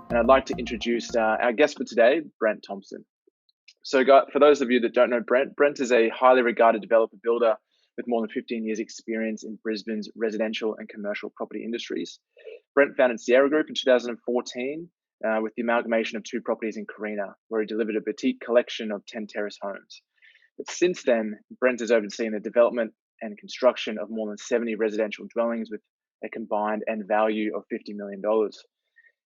and I'd like to introduce our guest for today, Brent Thompson. So for those of you that don't know Brent is a highly regarded developer builder with more than 15 years experience in Brisbane's residential and commercial property industries. Brent founded Siera Group in 2014 with the amalgamation of two properties in Carina, where he delivered a boutique collection of 10 terrace homes. But since then, Brent has overseen the development and construction of more than 70 residential dwellings with a combined end value of $50 million.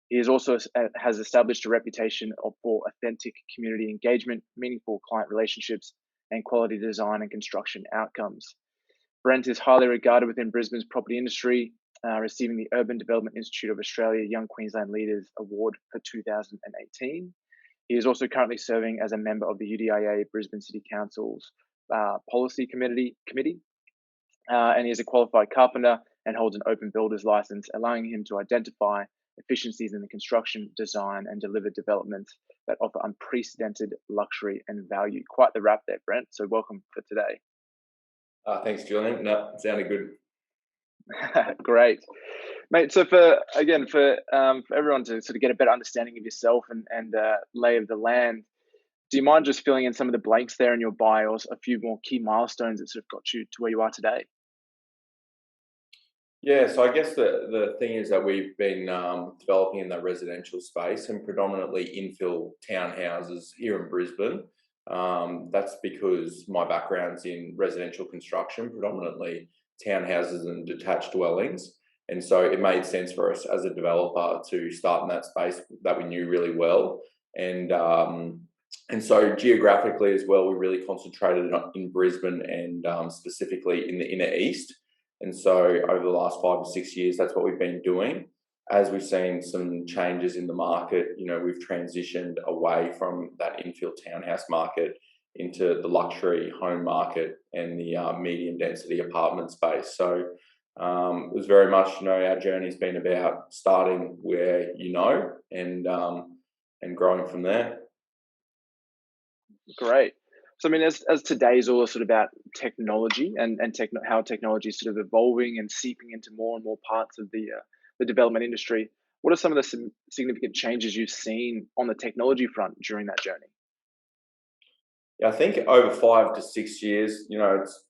He has established a reputation for authentic community engagement, meaningful client relationships, and quality design and construction outcomes. Brent is highly regarded within Brisbane's property industry, receiving the Urban Development Institute of Australia Young Queensland Leaders Award for 2018. He is also currently serving as a member of the UDIA Brisbane City Council's Policy Committee, and he is a qualified carpenter and holds an open builder's license, allowing him to identify efficiencies in the construction, design, and deliver developments that offer unprecedented luxury and value. Quite the wrap there, Brent. So welcome for today. Thanks, Julian. No, it sounded good. Great, mate. So for everyone to sort of get a better understanding of yourself and lay of the land, do you mind just filling in some of the blanks there in your bio, a few more key milestones that sort of got you to where you are today? Yeah, so I guess the thing is that we've been developing in the residential space and predominantly infill townhouses here in Brisbane. That's because my background's in residential construction, predominantly townhouses and detached dwellings. And so it made sense for us as a developer to start in that space that we knew really well. And so geographically as well, we really concentrated in Brisbane and specifically in the inner east. And so over the last 5 to 6 years, that's what we've been doing. As we've seen some changes in the market, we've transitioned away from that infill townhouse market into the luxury home market and the medium density apartment space. So it was very much, our journey's been about starting where and growing from there. Great. So, I mean, as today's all sort of about technology and how technology is sort of evolving and seeping into more and more parts of the development industry, what are some of the significant changes you've seen on the technology front during that journey? Yeah, I think over 5 to 6 years,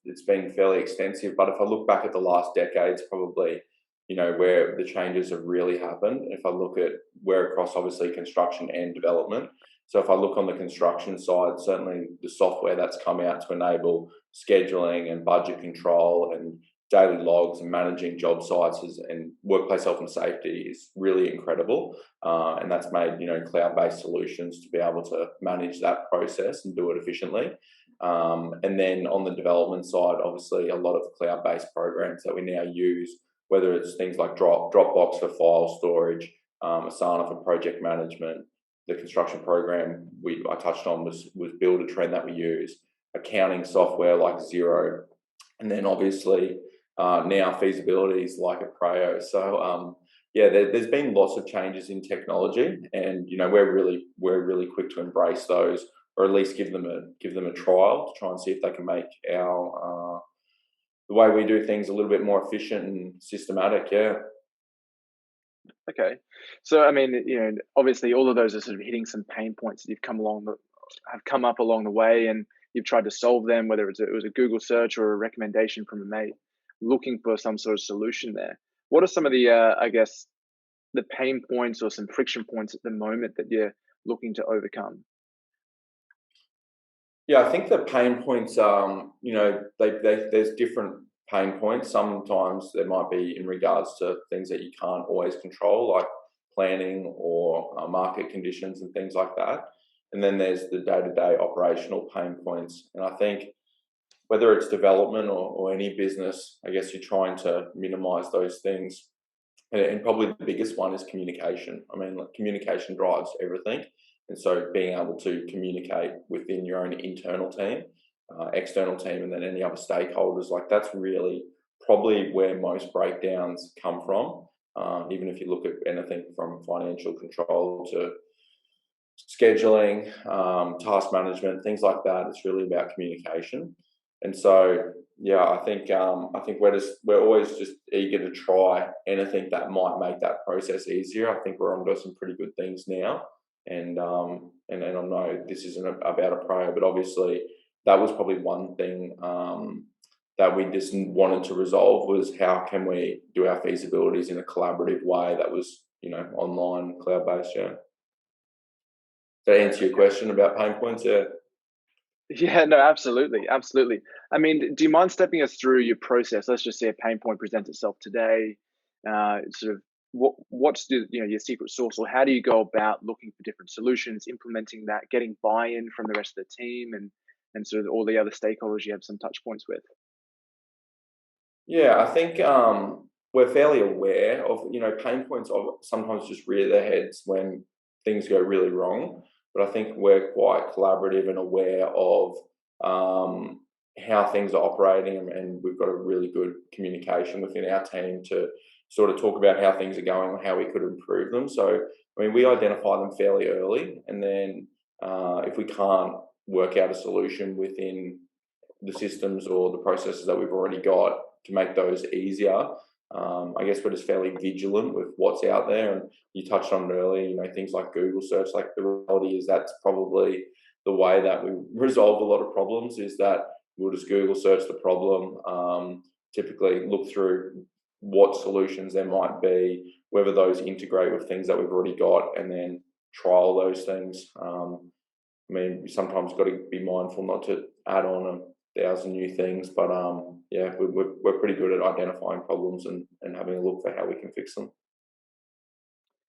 it's been fairly extensive. But if I look back at the last decade, it's probably, where the changes have really happened. If I look at where across obviously construction and development. So if I look on the construction side, certainly the software that's come out to enable scheduling and budget control and daily logs and managing job sites and workplace health and safety is really incredible. And that's made, cloud-based solutions to be able to manage that process and do it efficiently. And then on the development side, obviously a lot of cloud-based programs that we now use, whether it's things like Dropbox for file storage, Asana for project management. The construction program I touched on was Build a Trend that we use, accounting software like Xero, and then obviously now feasibilities like Aprao. So there's been lots of changes in technology, and we're really quick to embrace those, or at least give them a trial to try and see if they can make our the way we do things a little bit more efficient and systematic. Yeah. Okay, so I mean, obviously all of those are sort of hitting some pain points that have come up along the way, and you've tried to solve them, whether it was a Google search or a recommendation from a mate looking for some sort of solution there. What are some of the, the pain points or some friction points at the moment that you're looking to overcome? Yeah, I think the pain points, there's different pain points. Sometimes there might be in regards to things that you can't always control, like planning or market conditions and things like that. And then there's the day-to-day operational pain points. And I think whether it's development or any business, I guess you're trying to minimize those things. And probably the biggest one is communication. I mean, communication drives everything. And so being able to communicate within your own internal team, external team, and then any other stakeholders, that's really probably where most breakdowns come from. Even if you look at anything from financial control to scheduling, task management, things like that, it's really about communication. And so, yeah, I think we're always just eager to try anything that might make that process easier. I think we're onto some pretty good things now, and I know this isn't about Aprao, but obviously that was probably one thing that we just wanted to resolve was how can we do our feasibilities in a collaborative way that was online, cloud based. Yeah. To answer your question about pain points, yeah. Yeah, no, absolutely, absolutely. I mean, do you mind stepping us through your process? Let's just say a pain point presents itself today. Sort of what's your secret sauce, or how do you go about looking for different solutions, implementing that, getting buy-in from the rest of the team, and sort of all the other stakeholders you have some touch points with? Yeah, I think we're fairly aware of pain points of sometimes just rear their heads when things go really wrong. But I think we're quite collaborative and aware of how things are operating, and we've got a really good communication within our team to sort of talk about how things are going and how we could improve them. So, I mean, we identify them fairly early, and then if we can't work out a solution within the systems or the processes that we've already got to make those easier. I guess we're just fairly vigilant with what's out there. And you touched on it earlier, things like Google search. Like the reality is that's probably the way that we resolve a lot of problems is that we'll just Google search the problem, typically look through what solutions there might be, whether those integrate with things that we've already got, and then trial those things. I mean, we sometimes got to be mindful not to add on a thousand new things, but yeah, we're pretty good at identifying problems and having a look for how we can fix them.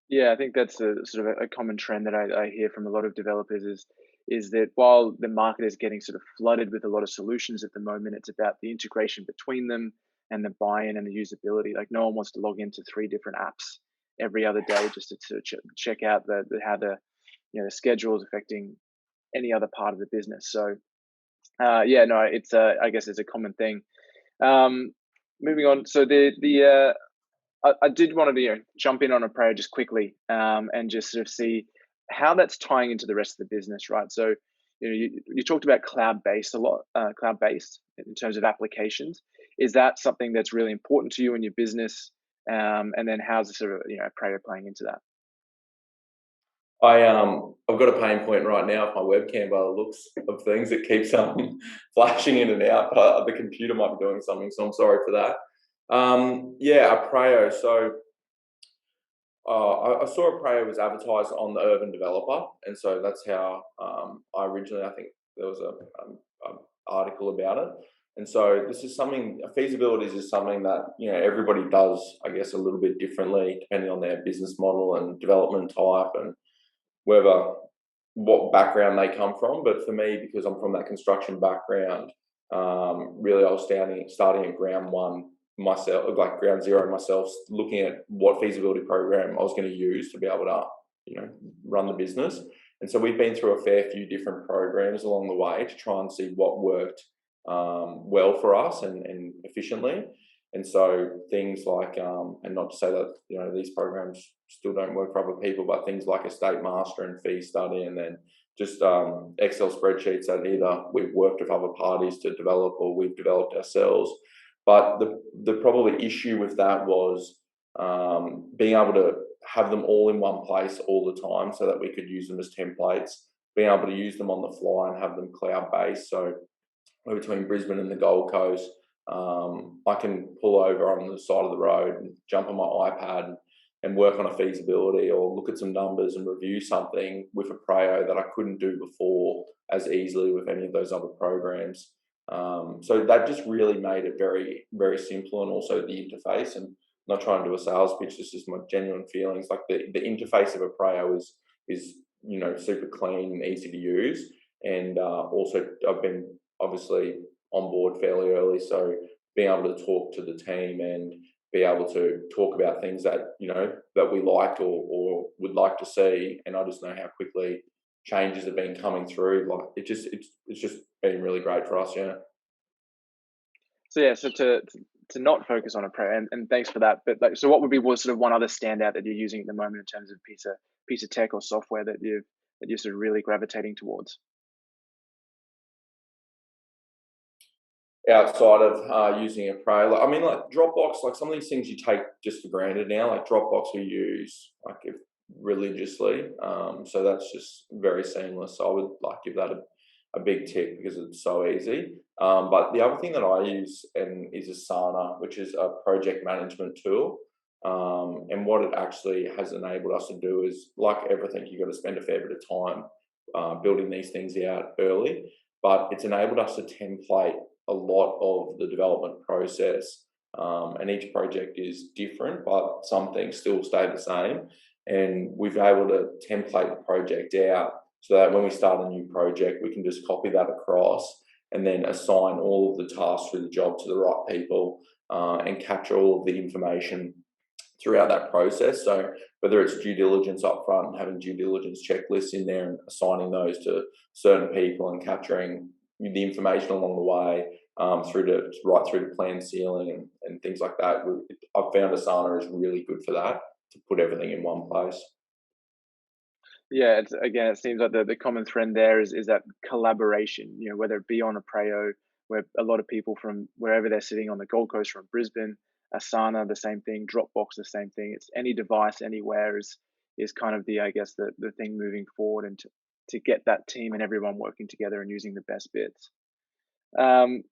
Yeah, I think that's a sort of a common trend that I hear from a lot of developers is that while the market is getting sort of flooded with a lot of solutions at the moment, it's about the integration between them and the buy-in and the usability. Like no one wants to log into three different apps every other day just to sort of check out how the schedule is affecting any other part of the business. So yeah, no, it's I guess it's a common thing. Um, moving on, so I did want to jump in on a prayer just quickly, and just sort of see how that's tying into the rest of the business, right? So, you talked about cloud based a lot, cloud based in terms of applications. Is that something that's really important to you in your business? And then how's the sort of prayer playing into that? I've got a pain point right now with my webcam by the looks of things. It keeps flashing in and out, but the computer might be doing something, so I'm sorry for that. Yeah, Aprao. So I saw Aprao was advertised on the Urban Developer, and so that's how I originally. I think there was a article about it, and so this is something. Feasibilities is something that everybody does, I guess, a little bit differently depending on their business model and development type and whether what background they come from. But for me, because I'm from that construction background, really I was starting at ground one myself, like ground zero myself, looking at what feasibility program I was going to use to be able to, run the business. And so we've been through a fair few different programs along the way to try and see what worked well for us and efficiently. And so things like, and not to say that these programs still don't work for other people, but things like estate master and fee study, and then just Excel spreadsheets that either we've worked with other parties to develop or we've developed ourselves. But the probably issue with that was being able to have them all in one place all the time, so that we could use them as templates, being able to use them on the fly and have them cloud based. So between Brisbane and the Gold Coast, I can pull over on the side of the road and jump on my iPad and work on a feasibility or look at some numbers and review something with Aprao that I couldn't do before as easily with any of those other programs. So that just really made it very, very simple, and also the interface. And I'm not trying to do a sales pitch, this is my genuine feelings. Like the interface of Aprao is super clean and easy to use. And also I've been obviously on board fairly early, so being able to talk to the team and be able to talk about things that that we liked or would like to see, and I just know how quickly changes have been coming through. Like it's just been really great for us. Yeah. So yeah, so to not focus on a prayer, and thanks for that. But like, so what would be sort of one other standout that you're using at the moment in terms of piece of tech or software that you're sort of really gravitating towards? outside of using Aprao. Like, I mean, like Dropbox, like some of these things you take just for granted now. Like Dropbox, we use like religiously, so that's just very seamless. So I would like give that a big tick because it's so easy. But the other thing that I use is Asana, which is a project management tool. And what it actually has enabled us to do is, like everything, you've got to spend a fair bit of time building these things out early. But it's enabled us to template a lot of the development process. And each project is different, but some things still stay the same. And we've been able to template the project out so that when we start a new project, we can just copy that across and then assign all of the tasks for the job to the right people, and capture all of the information throughout that process. So whether it's due diligence up front and having due diligence checklists in there and assigning those to certain people and capturing the information along the way, right through to plan sealing and things like that. I've found Asana is really good for that, to put everything in one place. Yeah, it seems like the common thread there is that collaboration. Whether it be on Aprao, where a lot of people from wherever they're sitting on the Gold Coast, from Brisbane, Asana, the same thing, Dropbox, the same thing. It's any device anywhere is kind of the thing moving forward, and to get that team and everyone working together and using the best bits. Um,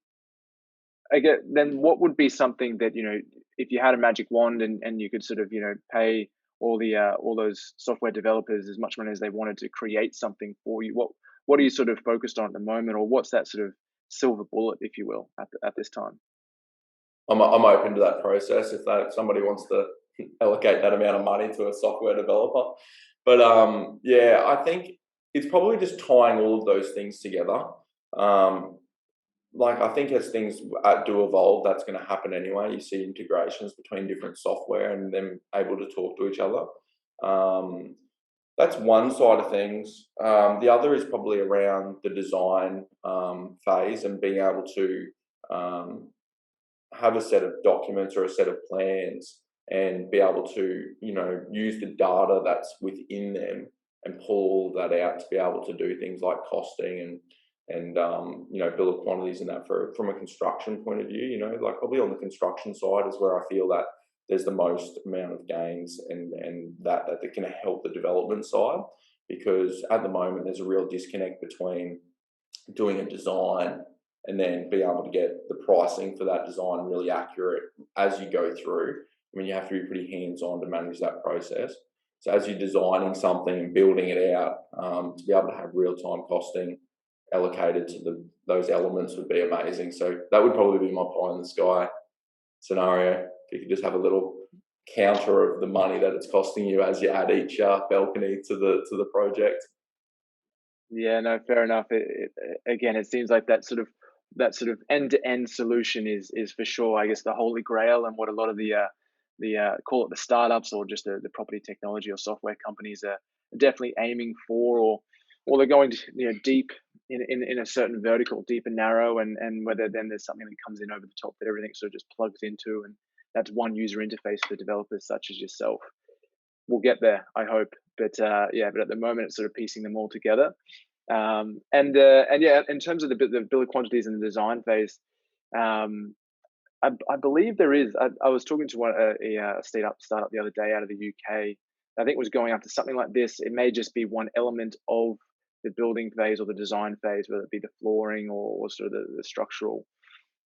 I get then what would be something that, if you had a magic wand and you could sort of, pay all those software developers as much money as they wanted to create something for you, what are you sort of focused on at the moment, or what's that sort of silver bullet, if you will, at this time? I'm open to that process if somebody wants to allocate that amount of money to a software developer. But yeah, I think it's probably just tying all of those things together. Um, like I think as things do evolve, that's going to happen anyway. You see integrations between different software and them able to talk to each other. Um, that's one side of things. The other is probably around the design phase and being able to um, have a set of documents or a set of plans and be able to, use the data that's within them and pull that out to be able to do things like costing and bill of quantities and that from a construction point of view. Like probably on the construction side is where I feel that there's the most amount of gains and that can help the development side, because at the moment there's a real disconnect between doing a design and then being able to get the pricing for that design really accurate as you go through. I mean, you have to be pretty hands-on to manage that process. So as you're designing something and building it out, to be able to have real-time costing allocated to those elements would be amazing. So that would probably be my pie in the sky scenario. If you could just have a little counter of the money that it's costing you as you add each balcony to the project. Yeah, no, fair enough. Again, it seems like that sort of end-to-end solution is for sure, I guess, the holy grail, and what a lot of the call it the startups, or just the property technology or software companies are definitely aiming for, or they're going to, deep in a certain vertical, deep and narrow, and whether then there's something that comes in over the top that everything sort of just plugs into, and that's one user interface for developers such as yourself. We'll get there, I hope. But yeah, but at the moment, it's sort of piecing them all together. And yeah, in terms of the bill of quantities in the design phase, um, I believe there is. I was talking to a startup the other day out of the UK. I think it was going after something like this. It may just be one element of the building phase or the design phase, whether it be the flooring or sort of the structural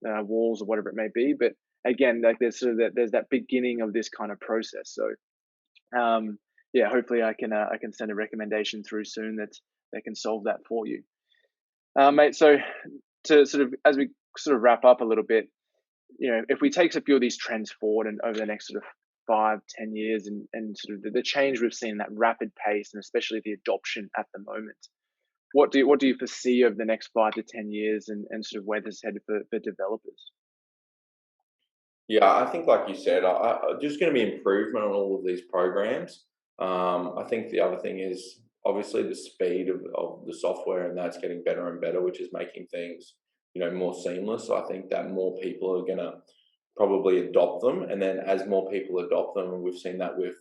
walls or whatever it may be. But again, like there's that beginning of this kind of process. So yeah, hopefully I can send a recommendation through soon that they can solve that for you, mate. So to sort of, as we sort of wrap up a little bit, if we take a few of these trends forward and over the next sort of 5-10 years, and sort of the change we've seen, that rapid pace, and especially the adoption at the moment, what do you foresee over the next 5 to 10 years, and sort of where this is headed for developers? Yeah, I think like you said, there's going to be improvement on all of these programs. I think the other thing is obviously the speed of the software, and that's getting better and better, which is making things, more seamless. So I think that more people are going to probably adopt them, and then as more people adopt them, and we've seen that with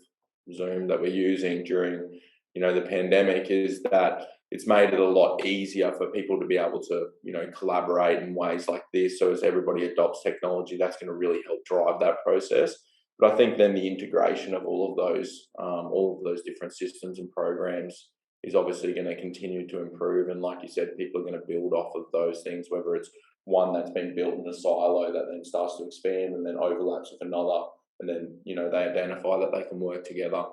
Zoom that we're using during the pandemic is that it's made it a lot easier for people to be able to, collaborate in ways like this. So as everybody adopts technology, that's going to really help drive that process. But I think then the integration of all of those different systems and programs is obviously going to continue to improve. And like you said, people are going to build off of those things, whether it's one that's been built in a silo that then starts to expand and then overlaps with another, and then they identify that they can work together.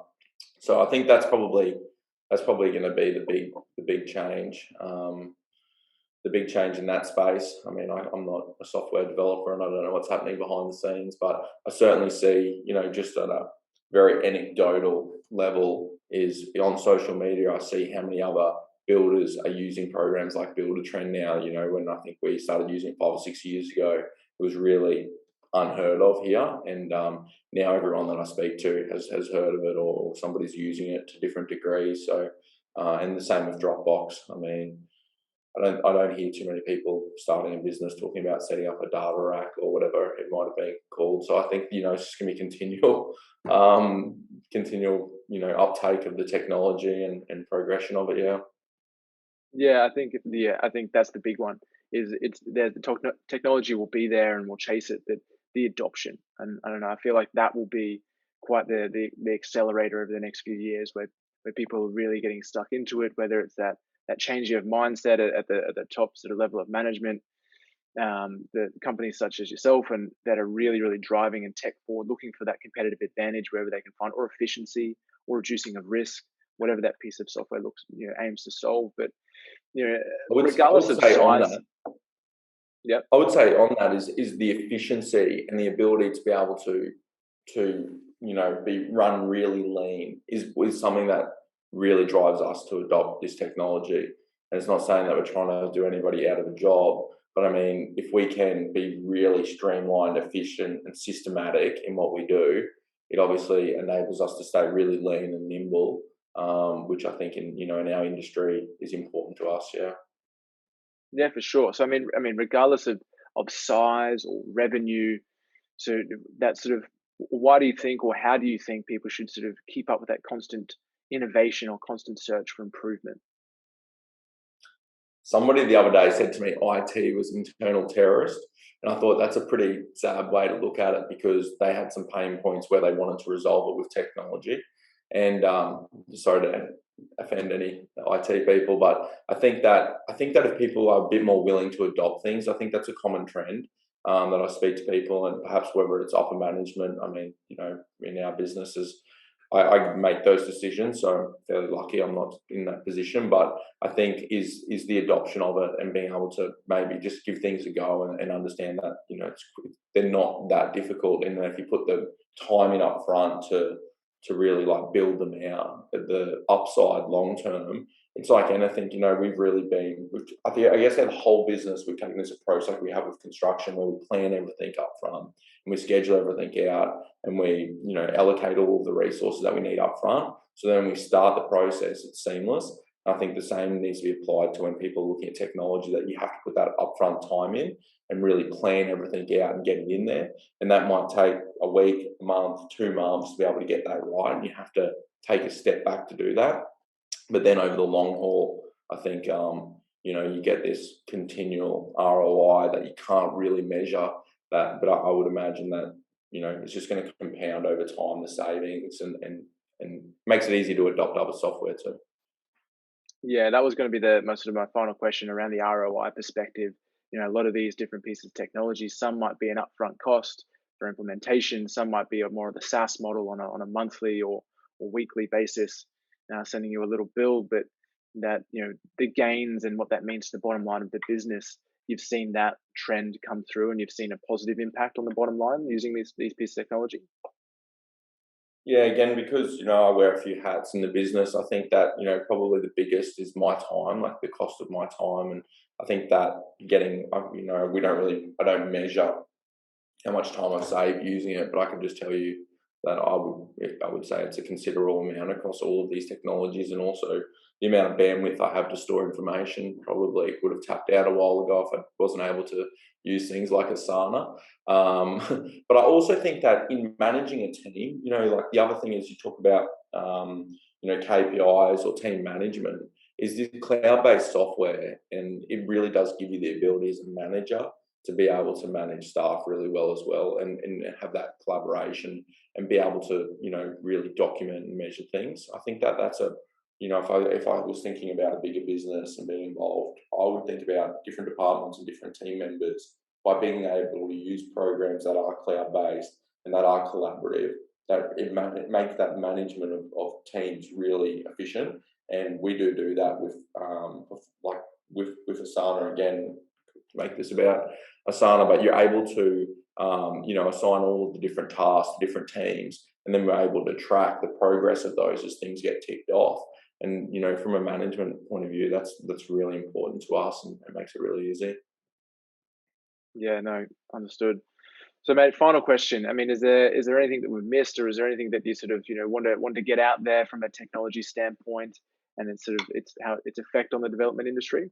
So I think that's probably going to be the big change. The big change in that space. I mean, I'm not a software developer and I don't know what's happening behind the scenes, but I certainly see, just at a very anecdotal level, is on social media, I see how many other builders are using programs like Builder Trend now. When I think we started using it 5 or 6 years ago, it was really unheard of here. And now everyone that I speak to has heard of it, or somebody's using it to different degrees. So, and the same with Dropbox. I mean, I don't hear too many people starting a business talking about setting up a data rack or whatever it might have been called. So I think, it's just going to be continual, uptake of the technology and progression of it. Yeah. Yeah, I think that's the big one. Is it's there the technology will be there and we'll chase it, but the adoption, and I don't know, I feel like that will be quite the accelerator over the next few years, where people are really getting stuck into it, whether it's that changing of mindset at the top sort of level of management, the companies such as yourself and that are really driving and tech forward, looking for that competitive advantage wherever they can find, or efficiency, or reducing of risk, whatever that piece of software aims to solve. But regardless of size, yeah, I would say on that is the efficiency and the ability to be able to be run really lean is something that really drives us to adopt this technology. And it's not saying that we're trying to do anybody out of a job, but I mean, if we can be really streamlined, efficient, and systematic in what we do, it obviously enables us to stay really lean and nimble, which I think in our industry is important to us. Yeah. Yeah, for sure. So I mean, regardless of size or revenue, so that sort of, why do you think, or how do you think people should sort of keep up with that constant innovation or constant search for improvement? Somebody the other day said to me, IT was internal terrorist. And I thought that's a pretty sad way to look at it, because they had some pain points where they wanted to resolve it with technology. And sorry to offend any IT people, but I think that if people are a bit more willing to adopt things, I think that's a common trend that I speak to people, and perhaps whether it's upper management. I mean, in our businesses, I make those decisions, so I'm fairly lucky I'm not in that position. But I think is the adoption of it and being able to maybe just give things a go and understand that they're not that difficult, and if you put the time in up front to really build them out, the upside long term, it's like anything. We've really been, I guess our whole business, we've taken this approach like we have with construction, where we plan everything up front and we schedule everything out, and we allocate all of the resources that we need up front. So then when we start the process, it's seamless. And I think the same needs to be applied to when people are looking at technology, that you have to put that upfront time in and really plan everything out and get it in there. And that might take a week, a month, 2 months to be able to get that right. And you have to take a step back to do that. But then over the long haul, I think, you get this continual ROI that you can't really measure that. But I would imagine that, it's just going to compound over time, the savings, and makes it easy to adopt other software too. Yeah, that was going to be my final question around the ROI perspective. A lot of these different pieces of technology, some might be an upfront cost for implementation, some might be more of the SaaS model on a monthly or weekly basis, sending you a little bill. But that, the gains and what that means to the bottom line of the business, you've seen that trend come through, and you've seen a positive impact on the bottom line using these pieces of technology. Yeah, again, because I wear a few hats in the business, I think that probably the biggest is my time, like the cost of my time. And I think that I don't measure how much time I save using it, but I can just tell you that I would say it's a considerable amount across all of these technologies, and also the amount of bandwidth I have to store information. Probably would have tapped out a while ago if I wasn't able to use things like Asana. But I also think that in managing a team, like the other thing is you talk about, KPIs or team management, is this cloud-based software, and it really does give you the ability as a manager to be able to manage staff really well as well, and have that collaboration and be able to, really document and measure things. I think that that's a, if I was thinking about a bigger business and being involved, I would think about different departments and different team members by being able to use programs that are cloud-based and that are collaborative, that it makes that management of teams really efficient. And we do that with with Asana. Again, to make this about Asana, but you're able to assign all of the different tasks to different teams, and then we're able to track the progress of those as things get ticked off. And from a management point of view, that's really important to us, and it makes it really easy. Yeah, no, understood. So, mate, final question. I mean, is there anything that we've missed, or is there anything that you sort of want to get out there from a technology standpoint, and it's sort of its effect on the development industry?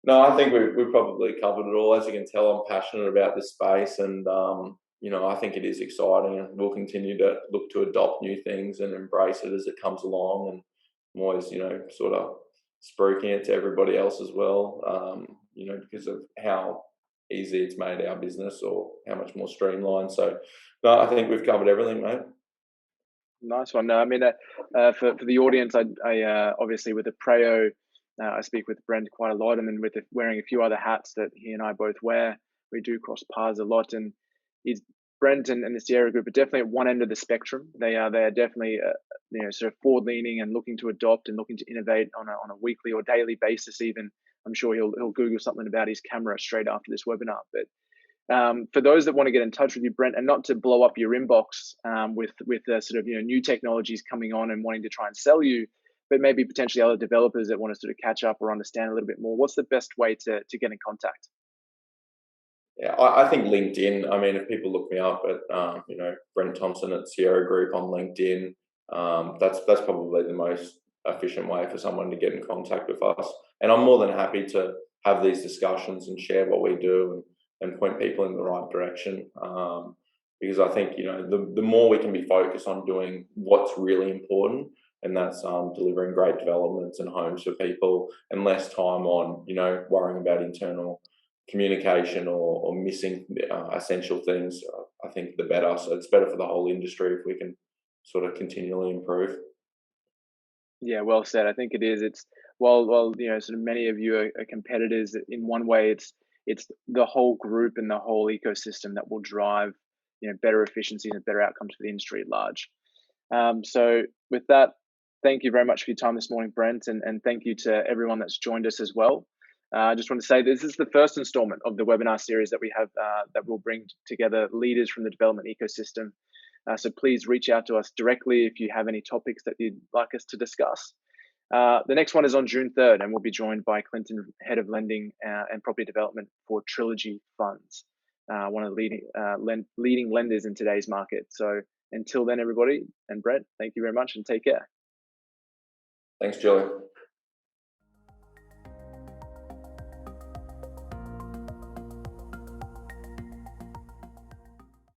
No, I think we've probably covered it all. As you can tell, I'm passionate about this space, and I think it is exciting, and we'll continue to look to adopt new things and embrace it as it comes along. And I'm always, sort of spruiking it to everybody else as well, because of how easy it's made our business, or how much more streamlined. So, no, I think we've covered everything, mate. Nice one. No, I mean, for the audience, I obviously with Aprao, I speak with Brent quite a lot, and then with wearing a few other hats that he and I both wear, we do cross paths a lot. And he's Brent and the Siera Group are definitely at one end of the spectrum. They are definitely sort of forward leaning and looking to adopt and looking to innovate on a weekly or daily basis. Even I'm sure he'll Google something about his camera straight after this webinar. But for those that want to get in touch with you, Brent, and not to blow up your inbox with sort of new technologies coming on and wanting to try and sell you, but maybe potentially other developers that want to sort of catch up or understand a little bit more, what's the best way to get in contact? Yeah, I think LinkedIn. I mean, if people look me up at Brent Thompson at Siera Group on LinkedIn, that's probably the most efficient way for someone to get in contact with us. And I'm more than happy to have these discussions and share what we do, and point people in the right direction. Because I think the more we can be focused on doing what's really important, and that's delivering great developments and homes for people, and less time on worrying about internal communication, or missing essential things, I think the better. So it's better for the whole industry if we can sort of continually improve. Yeah, well said. I think it is. It's while sort of many of you are competitors in one way. It's the whole group and the whole ecosystem that will drive better efficiency and better outcomes for the industry at large. So with that, thank you very much for your time this morning, Brent, and thank you to everyone that's joined us as well. I just want to say this is the first installment of the webinar series that we have that will bring together leaders from the development ecosystem. So please reach out to us directly if you have any topics that you'd like us to discuss. The next one is on June 3rd, and we'll be joined by Clinton, Head of Lending and Property Development for Trilogy Funds, one of the leading lenders in today's market. So until then, everybody, and Brent, thank you very much and take care. Thanks, Julie.